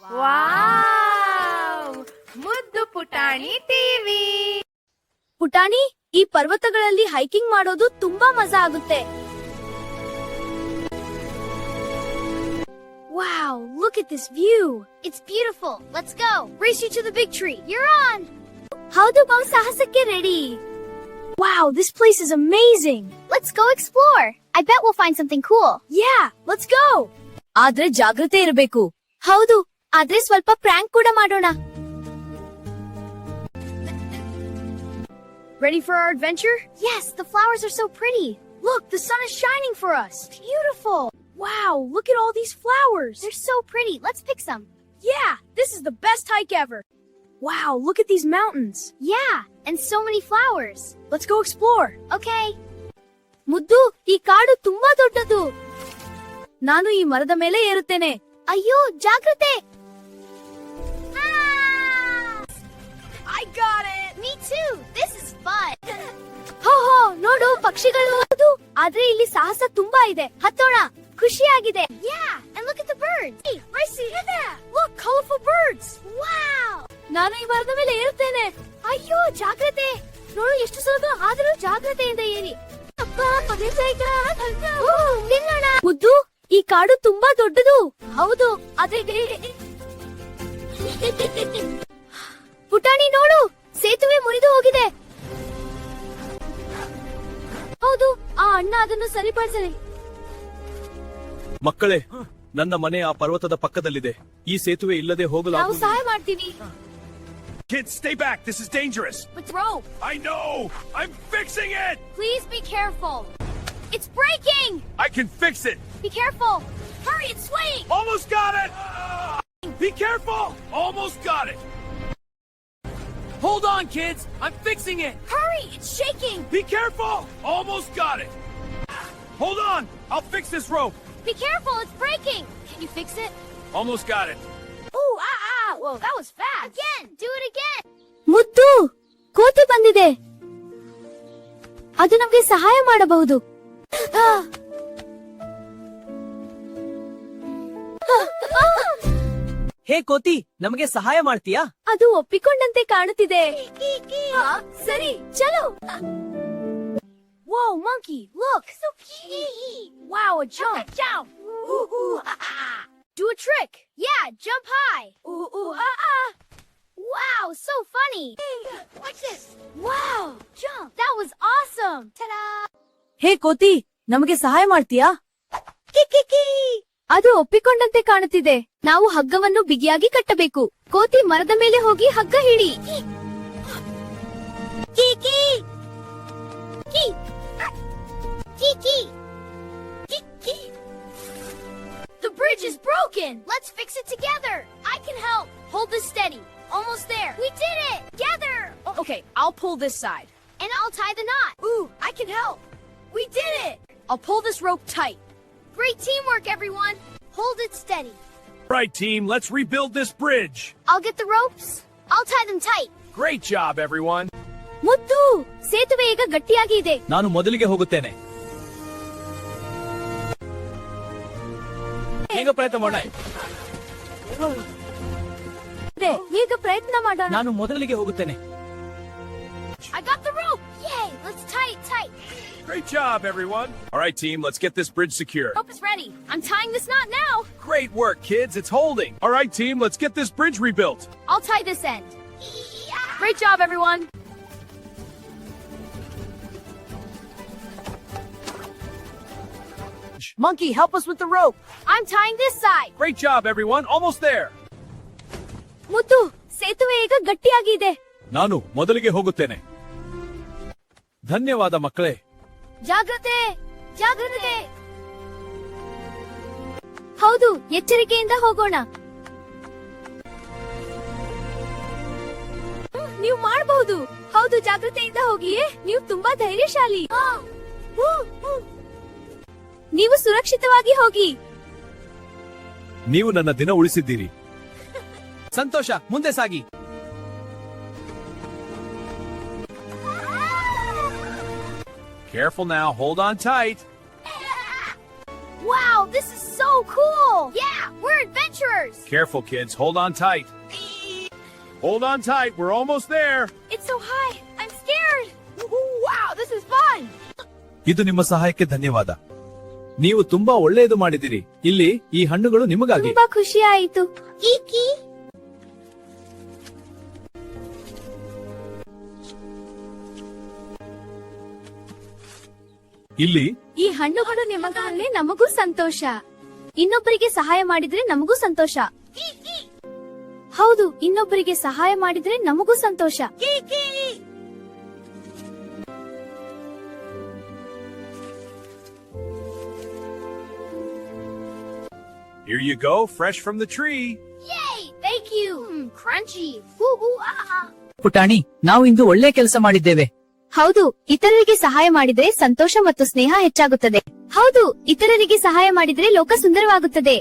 Wow! ಮುದ್ದು ಪುಟಾಣಿ TV. ಪುಟಾಣಿ, ಈ ಪರ್ವತಗಳಲ್ಲಿ ಹೈಕಿಂಗ್ ಮಾಡೋದು ತುಂಬಾ ಮಜಾ ಆಗುತ್ತೆ. Wow, look at this view. It's beautiful. Let's go. Race you to the big tree. You're on. ಹೌದು, ನಾವು ಸಾಹಸಕ್ಕೆ ready. Wow, this place is amazing. Let's go explore. I bet we'll find something cool. Yeah, let's go. ಆದ್ರೆ ಜಾಗ್ರತೆ ಇರಬೇಕು. ಹೌದು, ಆದ್ರೆ ಸ್ವಲ್ಪ prank ಕೂಡ ಮಾಡೋಣ. Ready for our adventure? Yes, the flowers are so pretty. Look, the sun is shining for us. Beautiful. Wow, look at all these flowers. They're so pretty. Let's pick some. Yeah, this is the best hike ever. Wow, look at these mountains. Yeah, and so many flowers. Let's go explore. Okay. ಮುದ್ದು, ಈ ಕಾಡು ತುಂಬಾ ದೊಡ್ಡದು. ನಾನು ಈ ಮರದ ಮೇಲೆ ಏರುತ್ತೇನೆ. ಅಯ್ಯೋ, ಜಾಗ್ರತೆ. I got it. Me too. This is fun. ಹೋ ನೋಡು, ಪಕ್ಷಿಗಳು. ಹೌದು, ಆದ್ರೆ ಇಲ್ಲಿ ಸಾಹಸ ತುಂಬಾ ಇದೆ. ಹತ್ತೋಣ, ಖುಷಿಯಾಗಿದೆ. Yeah, and look at the birds. Hey, Racy, look, colorful birds. Wow. ನಾನು ಈ ಮರದ ಮೇಲೆ ಏರುತ್ತೇನೆ. ಅಯ್ಯೋ, ಜಾಗ್ರತೆ. ನೋಡು, ಎಷ್ಟು ಸುಲಭ, ಆದರೂ ಜಾಗ್ರತೆಯಿಂದ ಏರಿ. ನಿಲ್ಲೋಣ. ಮುದ್ದು, ಈ ಕಾಡು ತುಂಬಾ ದೊಡ್ಡದು. ಹೌದು, ಅದೇ ಪುಟಾಣಿ ನೋಡು, ಸೇತುವೆ ಮುರಿದು ಹೋಗಿದೆ. ಹೌದು, ಆ ಅಣ್ಣ ಅದನ್ನು ಸರಿಪಡಿಸಲಿ. ಮಕ್ಕಳೇ, ನನ್ನ ಮನೆ ಆ ಪರ್ವತದ ಪಕ್ಕದಲ್ಲಿದೆ. ಈ ಸೇತುವೆ ಇಲ್ಲದೆ ನಾವು ಹೋಗಲಾಗುವುದು. ಸಹಾಯ ಮಾಡ್ತೀವಿ. Kids, stay back. This is dangerous. But rope. I know. I'm fixing it. Please be careful. It's breaking. I can fix it. Be careful. Hurry, it's swaying. Almost got it. Be careful. Almost got it. Hold on, kids! I'm fixing it! Hurry, it's shaking. Be careful. Almost got it. Hold on. I'll fix this rope. Be careful, it's breaking. Can you fix it? Almost got it. Oh, Whoa, that was fast. Again. Do it again. ಮುದ್ದು, ಕೋತಿ ಬಂದಿದೆ. ಅದು ನಮಗೆ ಸಹಾಯ ಮಾಡಬಹುದು. ಹೇ ಕೋತಿ, ನಮಗೆ ಸಹಾಯ ಮಾಡ್ತೀಯಾ? ಅದು ಒಪ್ಪಿಕೊಂಡಂತೆ ಕಾಣುತ್ತಿದೆ. ಸರಿ, ಚಲೋ. Whoa, monkey, look. So cute. Wow, a jump. Jump. Do a trick. Yeah, jump high. Ah. Wow, so funny. Watch this. Wow, Jump. that was awesome. Ta-da. ಹೇ ಕೋತಿ, ನಮಗೆ ಸಹಾಯ ಮಾಡ್ತೀಯಾ? ಅದು ಒಪ್ಪಿಕೊಂಡಂತೆ ಕಾಣುತ್ತಿದೆ. ನಾವು ಹಗ್ಗವನ್ನು ಬಿಗಿಯಾಗಿ ಕಟ್ಟಬೇಕು. ಕೋತಿ ಮರದ ಮೇಲೆ ಹೋಗಿ ಹಗ್ಗ ಹಿಡಿ. Kiki. Kiki. Kiki. The bridge is broken. Let's fix it together. I can help. Hold this steady. Almost there. We did it. Together. Okay, I'll pull this side. And I'll tie the knot. Ooh, I can help. We did it. I'll pull this rope tight. Great teamwork, everyone. Hold it steady. Right, team. Let's rebuild this bridge. I'll get the ropes. I'll tie them tight. Great job, everyone. ಮುದ್ದು, ಸೇತುವೆ ಈಗ ಗಟ್ಟಿಯಾಗಿ ಇದೆ. ನಾನು ಮೊದಲಿಗೆ ಹೋಗುತ್ತೇನೆ. ಈಗ ಪ್ರಯತ್ನ ಮಾಡೋಣ. ಈಗ ಪ್ರಯತ್ನ ಮಾಡೋಣ. ನಾನು ಮೊದಲಿಗೆ ಹೋಗುತ್ತೇನೆ. I got the rope. Yay. Let's tie it tight. Great job, everyone. All right, team. Let's get this bridge secure. Rope is ready. I'm tying this knot now. Great work, kids. It's holding. All right, team. Let's get this bridge rebuilt. I'll tie this end. Great job, everyone. Monkey, help us with the rope! I'm tying this side. Great job, everyone. Almost there. ಮುದ್ದು, ಸೇತುವೆ ಈಗ ಗಟ್ಟಿಯಾಗಿದೆ. ನಾನು ಮೊದಲಿಗೆ ಹೋಗುತ್ತೇನೆ. ಧನ್ಯವಾದ ಮಕ್ಕಳೇ. ಜಾಗ್ರತೆ, ಜಾಗ್ರತೆ. ಹೌದು, ಎಚ್ಚರಿಕೆಯಿಂದ ಹೋಗೋಣ. ನೀವು ಮಾಡಬಹುದು. ಹೌದು, ಜಾಗ್ರತೆಯಿಂದ ಹೋಗಿಯೇ. ನೀವು ತುಂಬಾ ಧೈರ್ಯಶಾಲಿ. ನೀವು ಸುರಕ್ಷಿತವಾಗಿ ಹೋಗಿ. ನೀವು ನನ್ನ ದಿನ ಉಳಿಸಿದ್ದೀರಿ. ಸಂತೋಷ, ಮುಂದೆ ಸಾಗಿ. Careful now, hold on tight. Wow, this is so cool. Yeah, we're adventurers. Careful, kids. Hold on tight. Hold on tight. We're almost there. It's so high. I'm scared. Wow, this is fun. ಇದು ನಿಮ್ಮ ಸಹಾಯಕ್ಕೆ ಧನ್ಯವಾದ. ನೀವು ತುಂಬಾ ಒಳ್ಳೆಯದು ಮಾಡಿದಿರಿ. ಇಲ್ಲಿ ಈ ಹಣ್ಣುಗಳು ನಿಮಗಾಗಿ. ತುಂಬಾ ಖುಷಿ ಆಯಿತು. Iki. ಇಲ್ಲಿ ಈ ಹಣ್ಣುಗಳು ನಿಮಗಾದ್ರೆ ನಮಗೂ ಸಂತೋಷ. ಇನ್ನೊಬ್ಬರಿಗೆ ಸಹಾಯ ಮಾಡಿದ್ರೆ ನಮಗೂ ಸಂತೋಷ. ಹೌದು, ಇನ್ನೊಬ್ಬರಿಗೆ ಸಹಾಯ ಮಾಡಿದ್ರೆ ನಮಗೂ ಸಂತೋಷ. Here you go, fresh from the tree. Yay, thank you. Crunchy. Ooh, ooh, ah. ಪುಟಾಣಿ, ನಾವು ಇಂದು ಒಳ್ಳೆ ಕೆಲಸ ಮಾಡಿದ್ದೇವೆ. ಹೌದು, ಇತರರಿಗೆ ಸಹಾಯ ಮಾಡಿದ್ರೆ ಸಂತೋಷ ಮತ್ತು ಸ್ನೇಹ ಹೆಚ್ಚಾಗುತ್ತದೆ. ಹೌದು, ಇತರರಿಗೆ ಸಹಾಯ ಮಾಡಿದ್ರೆ ಲೋಕ ಸುಂದರವಾಗುತ್ತದೆ.